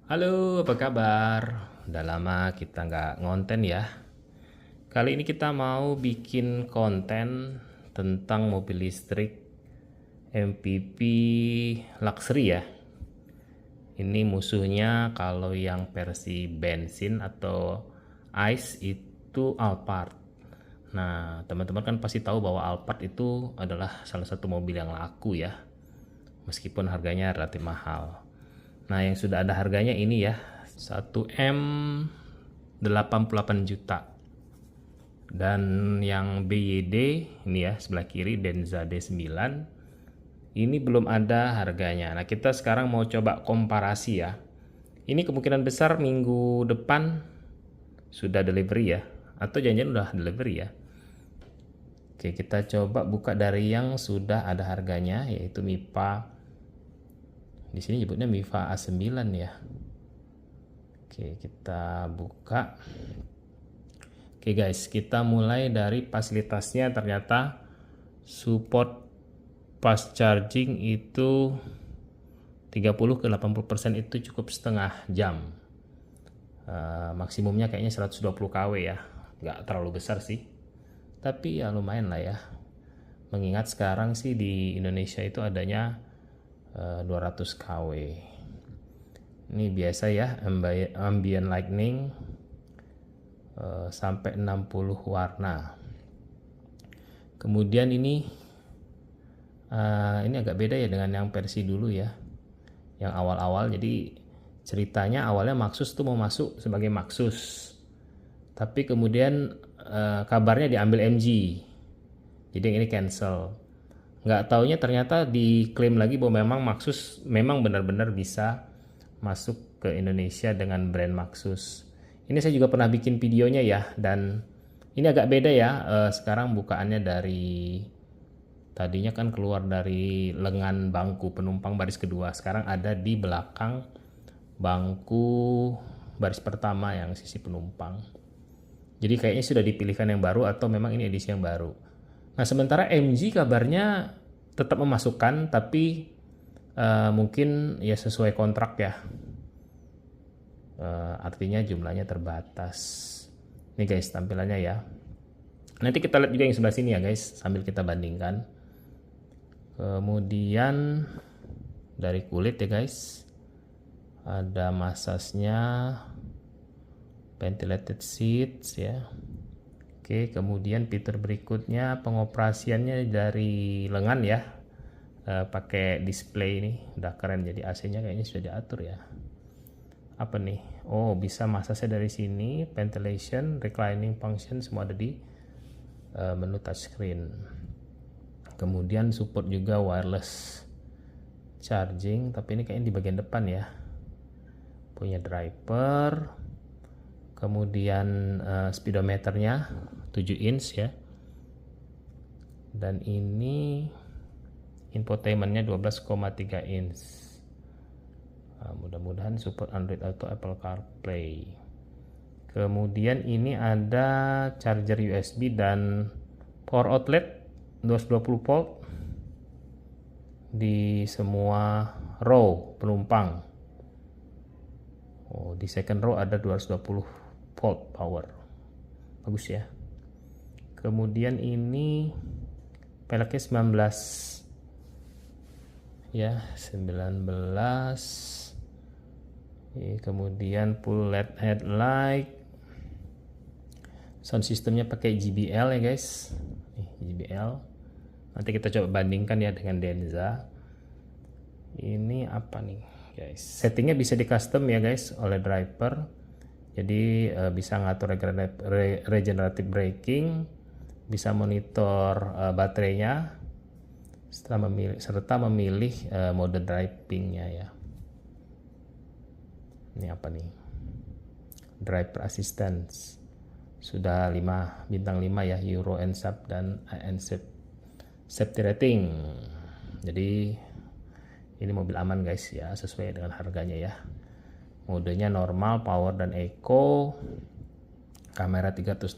Halo, apa kabar? Udah lama kita nggak ngonten ya. Kali ini kita mau bikin konten tentang mobil listrik MPV Luxury ya. Ini musuhnya kalau yang versi bensin atau ICE itu Alphard. Nah, teman-teman kan pasti tahu bahwa Alphard itu adalah salah satu mobil yang laku ya, meskipun harganya relatif mahal. Nah, yang sudah ada harganya ini ya, 1M 88 juta. Dan yang BYD ini ya sebelah kiri, Denza D9, ini belum ada harganya. Nah, kita sekarang mau coba komparasi ya. Ini kemungkinan besar minggu depan sudah delivery ya, atau jangan-jangan udah delivery ya. Oke, kita coba buka dari yang sudah ada harganya, yaitu MIPA. Di sini nyebutnya MIPA A9 ya. Oke, kita buka. Oke guys, kita mulai dari fasilitasnya. Ternyata support fast charging itu 30 ke 80% itu cukup setengah jam. Maksimumnya kayaknya 120 kW ya. Nggak terlalu besar sih, tapi ya lumayan lah ya. Mengingat sekarang sih di Indonesia itu adanya 200 kW. Ini biasa ya, ambient lightning sampai 60 warna. Kemudian ini agak beda ya dengan yang versi dulu ya, yang awal-awal. Jadi ceritanya awalnya Maxus tuh mau masuk sebagai Maxus, tapi kemudian kabarnya diambil MG, jadi yang ini cancel. Nggak taunya ternyata diklaim lagi bahwa memang Maxus memang benar-benar bisa masuk ke Indonesia dengan brand Maxus. Ini saya juga pernah bikin videonya ya, dan ini agak beda ya. Sekarang bukaannya dari, tadinya kan keluar dari lengan bangku penumpang baris kedua, sekarang ada di belakang bangku baris pertama yang sisi penumpang. Jadi kayaknya sudah dipilihkan yang baru atau memang ini edisi yang baru. Nah, sementara MG kabarnya tetap memasukkan, tapi mungkin ya sesuai kontrak ya. Artinya jumlahnya terbatas. Ini guys tampilannya ya. Nanti kita lihat juga yang sebelah sini ya guys, sambil kita bandingkan. Kemudian dari kulit ya guys, ada masasnya, ventilated seats ya. Oke, kemudian fitur berikutnya pengoperasiannya dari lengan ya. Pakai display ini udah keren, jadi AC-nya kayaknya sudah diatur ya. Apa nih? Oh, bisa masasnya dari sini, ventilation, reclining function semua ada di menu touchscreen. Kemudian support juga wireless charging, tapi ini kayaknya di bagian depan ya. Punya driver, kemudian speedometernya 7 inch ya. Dan ini infotainmentnya 12,3 inch. Mudah-mudahan support Android Auto, Apple CarPlay. Kemudian ini ada charger USB dan power outlet 220 volt di semua row penumpang. Oh, di second row ada 220 volt power. Bagus ya. Kemudian ini peleknya 19 ya, 19. Kemudian full LED headlight. Sound systemnya pakai JBL ya guys. JBL. Nanti kita coba bandingkan ya dengan Denza. Ini apa nih guys? Settingnya bisa di custom ya guys oleh driver. Jadi bisa ngatur regenerative braking, bisa monitor baterainya, serta memilih mode drivingnya ya. Ini apa nih? Driver assistance. Sudah 5 bintang 5 ya, Euro NCAP dan NCAP safety rating. Jadi ini mobil aman guys ya, sesuai dengan harganya ya. Modenya normal, power dan eco. Kamera 360.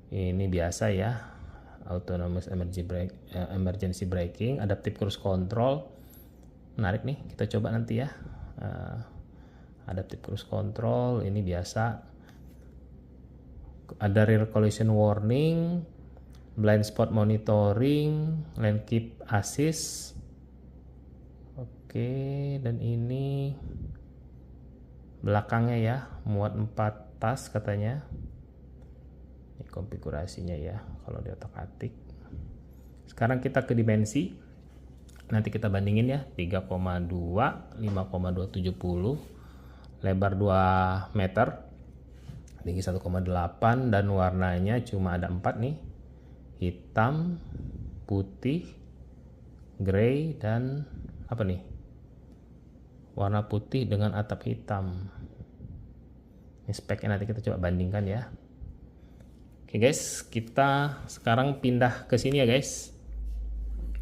Ini biasa ya. Autonomous emergency braking, adaptive cruise control. Menarik nih, kita coba nanti ya. Adaptive cruise control ini biasa. Ada rear collision warning, blind spot monitoring, lane keep assist. Oke, dan ini belakangnya ya, muat 4 tas katanya. Ini konfigurasinya ya kalau di otak-atik. Sekarang kita ke dimensi. Nanti kita bandingin ya, 3,2, 5,270, lebar 2 meter, tinggi 1,8, dan warnanya cuma ada 4 nih, hitam, putih, grey, dan apa nih, warna putih dengan atap hitam. Ini speknya nanti kita coba bandingkan ya. Oke guys, kita sekarang pindah ke sini ya guys.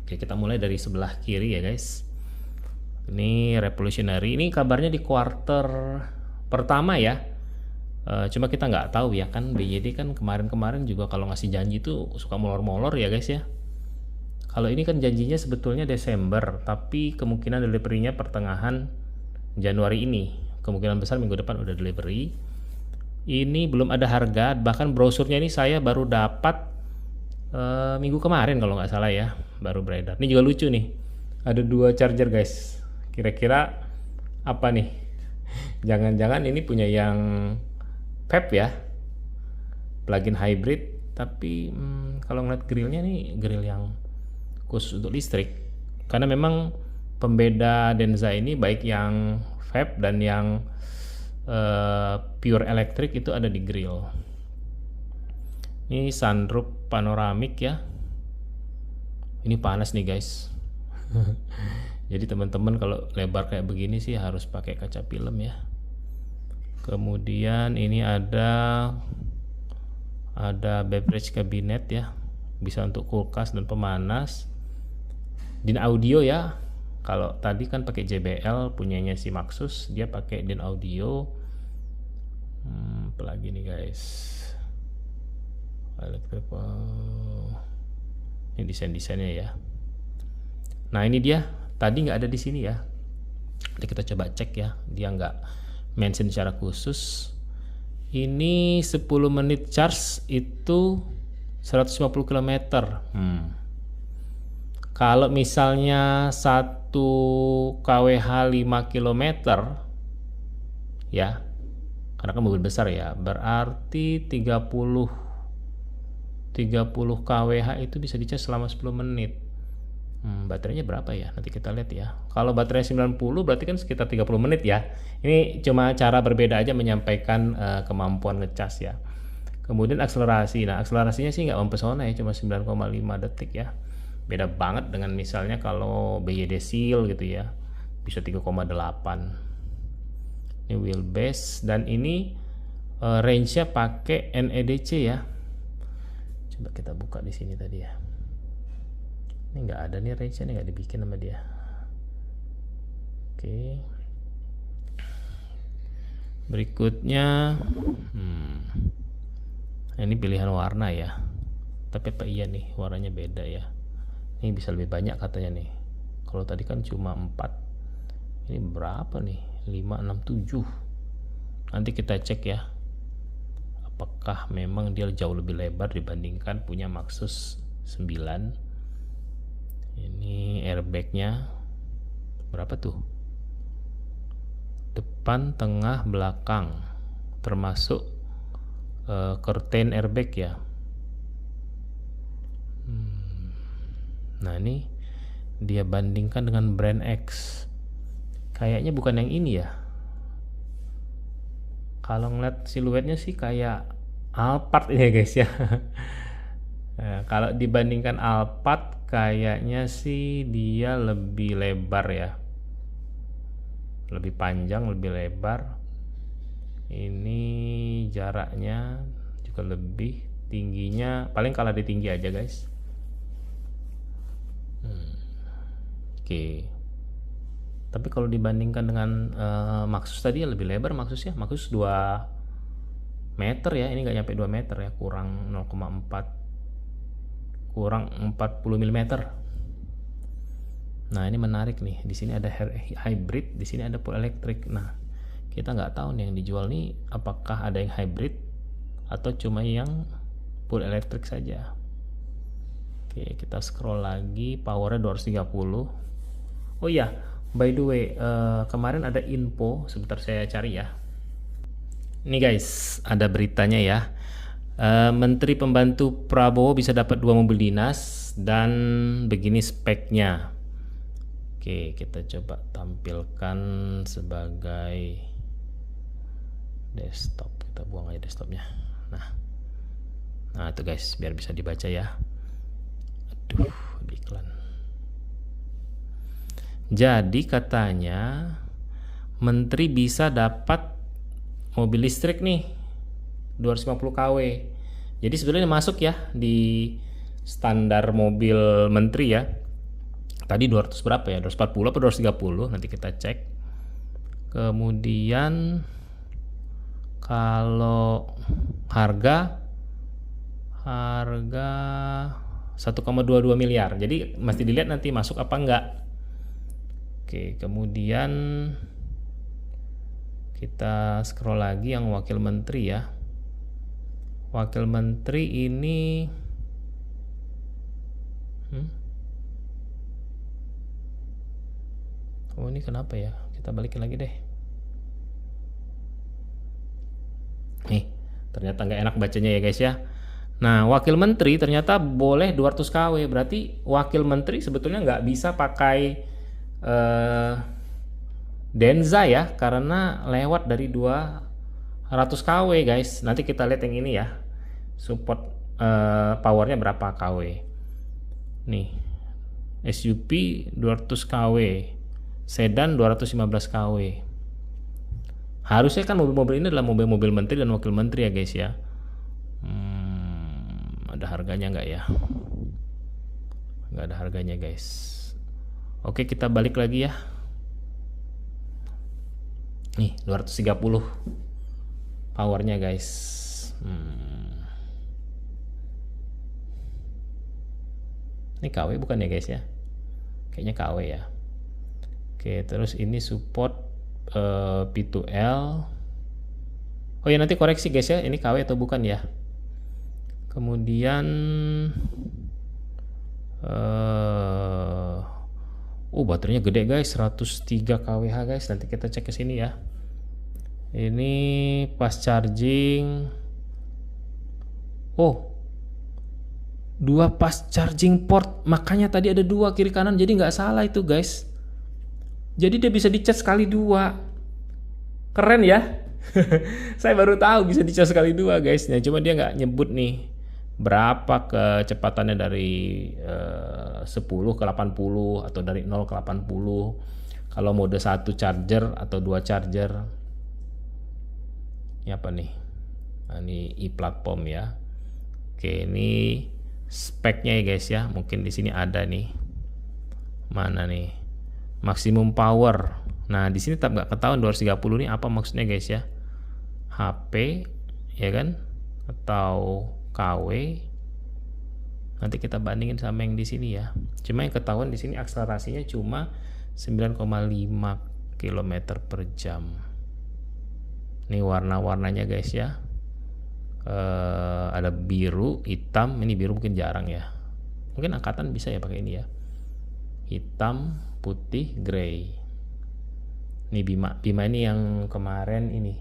Oke, kita mulai dari sebelah kiri ya guys. Ini Revolutionary, ini kabarnya di quarter pertama ya. Cuma kita nggak tahu ya, kan BYD kan kemarin-kemarin juga kalau ngasih janji tuh suka molor-molor ya guys ya. Kalau ini kan janjinya sebetulnya Desember, tapi kemungkinan deliverynya pertengahan Januari ini. Kemungkinan besar minggu depan udah delivery. Ini belum ada harga, bahkan brosurnya ini saya baru dapat minggu kemarin kalau nggak salah ya, baru beredar. Ini juga lucu nih, ada 2 charger guys. Kira-kira apa nih? Jangan-jangan ini punya yang PHEV ya, plug-in hybrid. Tapi kalau ngeliat grillnya nih, grill yang khusus untuk listrik. Karena memang pembeda Denza ini baik yang PHEV dan yang pure elektrik itu ada di grill. Ini sunroof panoramik ya. Ini panas nih guys. Jadi teman-teman kalau lebar kayak begini sih harus pakai kaca film ya. Kemudian ini ada beverage cabinet ya. Bisa untuk kulkas dan pemanas. DIN audio ya. Kalau tadi kan pakai JBL punyanya si Maxus, dia pakai DIN audio. Apalagi nih guys. Ini desainnya ya. Nah ini dia, tadi nggak ada di sini ya. Nanti kita coba cek ya, dia nggak mention secara khusus. Ini 10 menit charge itu 150 km. Kalau misalnya 1 kWh 5 km ya, karena kan mobil besar ya, berarti 30 kWh itu bisa dicas selama 10 menit. Baterainya berapa ya? Nanti kita lihat ya. Kalau baterai 90 berarti kan sekitar 30 menit ya. Ini cuma cara berbeda aja menyampaikan kemampuan ngecas ya. Kemudian akselerasi. Nah, akselerasinya sih nggak mempesona ya, cuma 9,5 detik ya. Beda banget dengan misalnya kalau BYD Seal gitu ya. Bisa 3,8. Ini wheelbase dan ini range-nya pakai NEDC ya. Coba kita buka di sini tadi ya. Ini nggak ada nih range-nya, nih nggak dibikin sama dia. Oke. Berikutnya, ini pilihan warna ya. Tapi apa iya nih warnanya beda ya? Ini bisa lebih banyak katanya nih. Kalau tadi kan cuma 4. Ini berapa nih? 5, 6, 7. Nanti kita cek ya. Apakah memang dia jauh lebih lebar dibandingkan punya Maxus 9. Ini airbagnya berapa tuh? Depan, tengah, belakang, termasuk curtain airbag ya. Nah ini dia bandingkan dengan brand X. Kayaknya bukan yang ini ya. Kalau ngeliat siluetnya sih kayak Alphard ini ya guys ya. Nah, kalau dibandingkan Alphard kayaknya sih dia lebih lebar ya. Lebih panjang, lebih lebar. Ini jaraknya juga lebih, tingginya paling kalah di tinggi aja guys. Oke. Tapi kalau dibandingkan dengan Maxus tadi ya lebih lebar Maxus ya. Maxus 2 meter ya, ini nggak nyampe 2 meter ya, kurang 0,4, kurang 40 mm. Nah ini menarik nih, di sini ada hybrid, di sini ada full electric. Nah kita nggak tahu nih yang dijual nih apakah ada yang hybrid atau cuma yang full electric saja. Oke, kita scroll lagi, powernya 230. Oh iya, by the way, kemarin ada info, sebentar saya cari ya. Ini guys, ada beritanya ya. Menteri Pembantu Prabowo bisa dapat 2 mobil dinas dan begini speknya. Oke, kita coba tampilkan sebagai desktop. Kita buang aja desktopnya. Nah itu guys, biar bisa dibaca ya. Aduh, iklan. Jadi katanya menteri bisa dapat mobil listrik nih 250 kW. Jadi sebenarnya masuk ya di standar mobil menteri ya. Tadi 200 berapa ya? 240 atau 230? Nanti kita cek. Kemudian kalau harga 1,22 miliar. Jadi mesti dilihat nanti masuk apa enggak. Oke, kemudian kita scroll lagi yang wakil menteri ya. Wakil menteri ini oh ini kenapa ya? Kita balikin lagi deh. Nih, ternyata nggak enak bacanya ya guys ya. Nah, wakil menteri ternyata boleh 200 kW. Berarti wakil menteri sebetulnya nggak bisa pakai Denza ya, karena lewat dari 200 kW guys. Nanti kita lihat yang ini ya, support powernya berapa kW. Nih, SUV 200 kW, sedan 215 kW. Harusnya kan mobil-mobil ini adalah mobil-mobil menteri dan wakil menteri ya guys ya. Ada harganya nggak ya? Nggak ada harganya guys. Oke, kita balik lagi ya. Nih 230 powernya guys. Ini KW bukan ya guys ya? Kayaknya KW ya. Oke, terus ini support P2L. Oh ya, nanti koreksi guys ya, ini KW atau bukan ya. Kemudian baterainya gede guys, 103 kWh guys. Nanti kita cek ke sini ya. Ini fast charging. Oh, 2 fast charging port. Makanya tadi ada 2 kiri kanan, jadi nggak salah itu guys. Jadi dia bisa dicas sekali 2. Keren ya. Saya baru tahu bisa dicas sekali 2 guys. Nah, cuma dia nggak nyebut nih berapa kecepatannya dari 10 ke 80 atau dari 0 ke 80. Kalau mode 1 charger atau 2 charger. Ini apa nih? Nah, ini e-platform ya. Oke, ini speknya ya guys ya. Mungkin di sini ada nih. Mana nih? Maksimum power. Nah, di sini tetap nggak ketahuan 230 ini apa maksudnya guys ya. HP ya kan? Atau KW. Nanti kita bandingin sama yang di sini ya. Cuma yang ketahuan di sini akselerasinya cuma 9,5 km per jam. Ini warna-warnanya guys ya. Ada biru, hitam. Ini biru mungkin jarang ya. Mungkin angkatan bisa ya pakai ini ya. Hitam, putih, grey. Ini Bima. Bima ini yang kemarin ini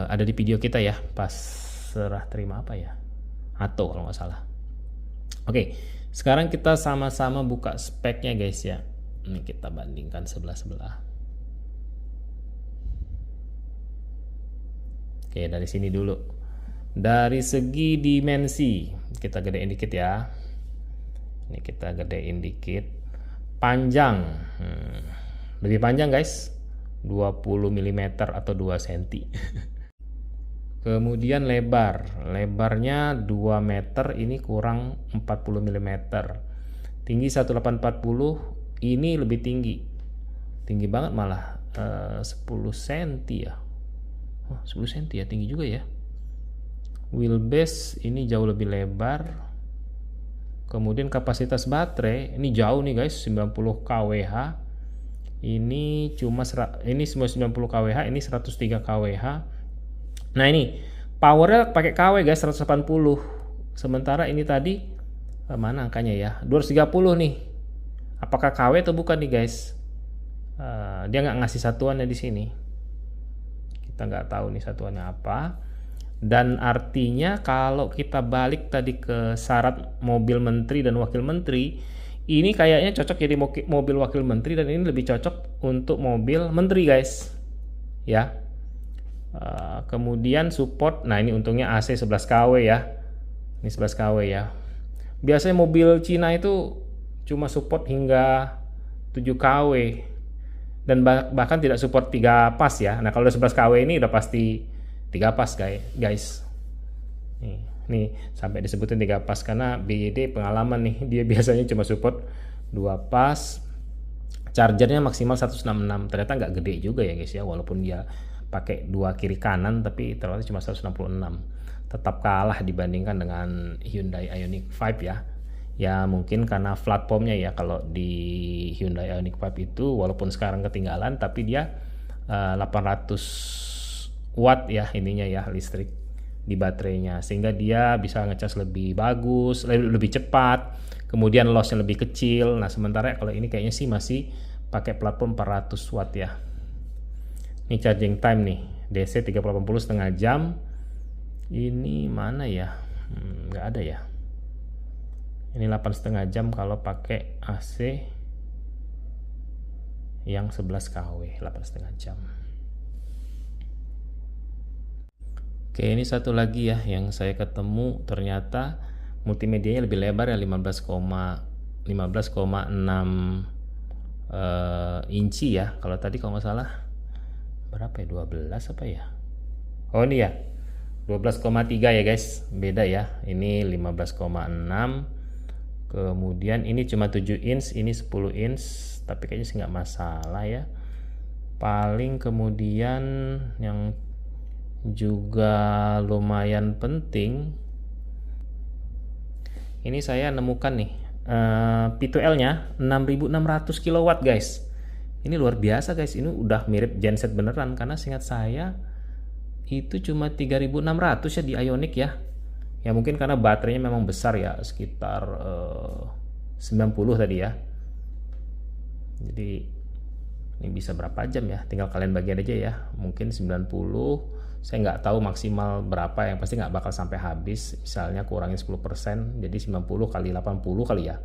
ada di video kita ya, pas serah terima apa ya, atau kalau nggak salah. Oke, sekarang kita sama-sama buka speknya guys ya. Ini kita bandingkan sebelah-sebelah. Oke, dari sini dulu. Dari segi dimensi kita gedein dikit ya. Ini kita gedein dikit. Panjang, lebih panjang guys, 20 mm atau 2 cm. Kemudian lebarnya 2 meter, ini kurang 40 mm. Tinggi 1840, ini lebih tinggi banget malah 10 cm ya. 10 cm ya, tinggi juga ya. Wheelbase ini jauh lebih lebar. Kemudian kapasitas baterai ini jauh nih guys, 90 kWh. Ini cuma ini semua 90 kWh, ini 103 kWh. Nah, ini powernya pakai kW guys, 180. Sementara ini tadi mana angkanya ya? 230 nih. Apakah kW atau bukan nih guys? Dia nggak ngasih satuannya di sini. Kita nggak tahu nih satuannya apa. Dan artinya kalau kita balik tadi ke syarat mobil menteri dan wakil menteri, ini kayaknya cocok jadi mobil wakil menteri dan ini lebih cocok untuk mobil menteri guys. Ya. Kemudian support, nah ini untungnya AC 11 kW ya. Ini 11 kW ya. Biasanya mobil Cina itu cuma support hingga 7 kW. Dan bahkan tidak support 3 pas ya. Nah, kalau 11 kW ini udah pasti 3 pas guys. Nih sampai disebutin 3 pas karena BYD pengalaman nih, dia biasanya cuma support 2 pas. Chargernya maksimal 166. Ternyata nggak gede juga ya guys ya, walaupun dia pakai 2 kiri kanan tapi ternyata cuma 166. Tetap kalah dibandingkan dengan Hyundai Ioniq 5 ya. Ya mungkin karena platformnya ya, kalau di Hyundai Ioniq 5 itu walaupun sekarang ketinggalan tapi dia 800 watt ya ininya ya, listrik di baterainya, sehingga dia bisa ngecas lebih bagus, lebih cepat, kemudian lossnya lebih kecil. Nah sementara kalau ini kayaknya sih masih pakai platform 400 watt ya. Ini charging time nih, DC 380 setengah jam. Ini mana ya? Nggak ada ya. Ini 8,5 jam kalau pakai AC yang 11 kW, 8,5 jam. Oke, ini satu lagi ya yang saya ketemu, ternyata multimedianya lebih lebar ya, 15,6 inci ya. Kalau tadi kalau nggak salah berapa ya, 12 apa ya? Oh ini ya 12,3 ya guys, beda ya. Ini 15,6. Kemudian ini cuma 7 inch, ini 10 inch, tapi kayaknya sih nggak masalah ya. Paling kemudian yang juga lumayan penting, ini saya nemukan nih P2L nya 6600 kW guys. Ini luar biasa guys, ini udah mirip genset beneran, karena seingat saya itu cuma 3600 ya di Ioniq ya. Ya mungkin karena baterainya memang besar ya, sekitar 90 tadi ya. Jadi ini bisa berapa jam ya, tinggal kalian bagian aja ya. Mungkin 90, saya nggak tahu maksimal berapa, yang pasti nggak bakal sampai habis. Misalnya kurangin 10%, jadi 90 kali 80 kali ya,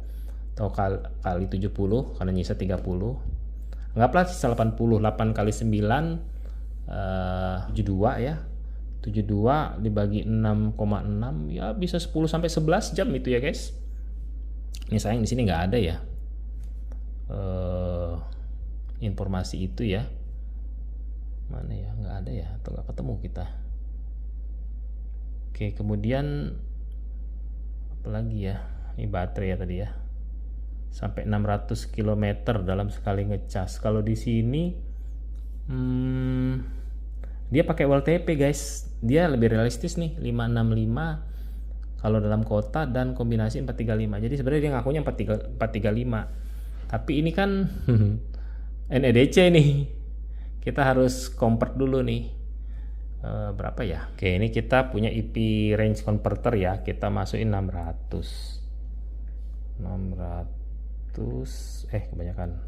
atau kali 70 karena nyisa 30. Anggaplah sisa 80, 8 kali 9 72 ya. 72 dibagi 6,6 ya bisa 10 sampai 11 jam itu ya guys. Ini sayang di sini nggak ada ya informasi itu ya. Mana ya, nggak ada ya, atau nggak ketemu kita. Oke, kemudian apa lagi ya, ini baterai ya tadi ya, sampai 600 km dalam sekali ngecas. Kalau di sini dia pakai WLTP guys, dia lebih realistis nih, 565 kalau dalam kota dan kombinasi 435. Jadi sebenarnya dia ngakunya 435, tapi ini kan NEDC nih, kita harus convert dulu nih. Berapa ya? Oke, ini kita punya IP range converter ya, kita masukin 600 kebanyakan.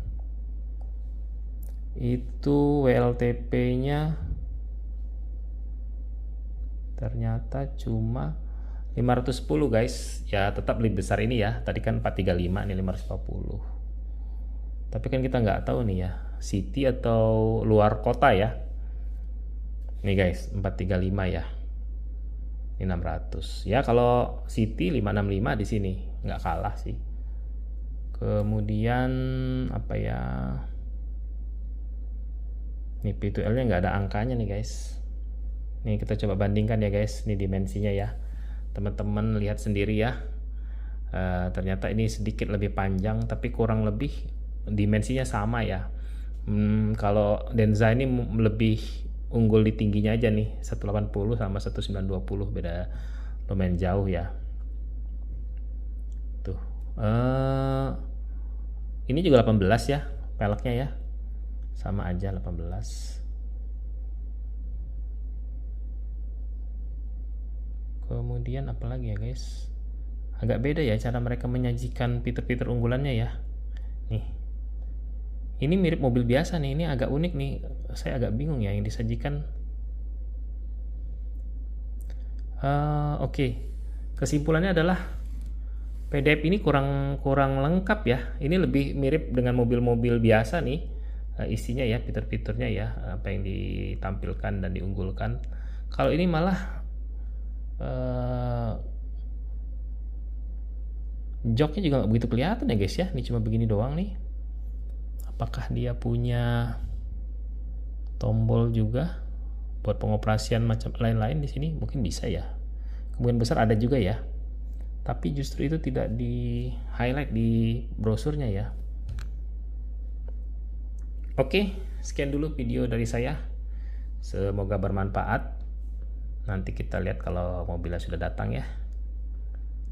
Itu WLTP nya ternyata cuma 510 guys. Ya tetap lebih besar ini ya, tadi kan 435, ini 540. Tapi kan kita nggak tahu nih ya, city atau luar kota ya. Nih guys, 435 ya. Ini 600. Ya kalau city 565 di sini, nggak kalah sih. Kemudian apa ya? Nih P2L-nya nggak ada angkanya nih guys. Nih kita coba bandingkan ya guys, ini dimensinya ya. Teman-teman lihat sendiri ya. Ternyata ini sedikit lebih panjang, tapi kurang lebih dimensinya sama ya. Kalau Denza ini lebih unggul di tingginya aja nih, 180 sama 1920, beda lumayan jauh ya. Tuh. Eh, ini juga 18 ya peleknya ya, sama aja 18. Kemudian apalagi ya guys, agak beda ya cara mereka menyajikan fitur-fitur unggulannya ya. Nih, ini mirip mobil biasa nih, ini agak unik nih, saya agak bingung ya yang disajikan. Oke. Kesimpulannya adalah PDF ini kurang lengkap ya. Ini lebih mirip dengan mobil-mobil biasa nih, isinya ya, fitur-fiturnya ya, apa yang ditampilkan dan diunggulkan. Kalau ini malah joknya juga nggak begitu kelihatan ya guys ya. Ini cuma begini doang nih. Apakah dia punya tombol juga buat pengoperasian macam lain-lain di sini? Mungkin bisa ya. Kemungkinan besar ada juga ya. Tapi justru itu tidak di highlight di brosurnya ya. Oke, sekian dulu video dari saya. Semoga bermanfaat. Nanti kita lihat kalau mobilnya sudah datang ya.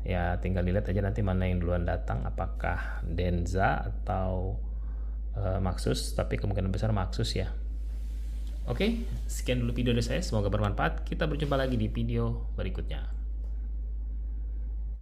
Ya tinggal dilihat aja nanti mana yang duluan datang, apakah Denza atau Maxus, tapi kemungkinan besar Maxus ya. Oke, sekian dulu video dari saya, semoga bermanfaat. Kita berjumpa lagi di video berikutnya.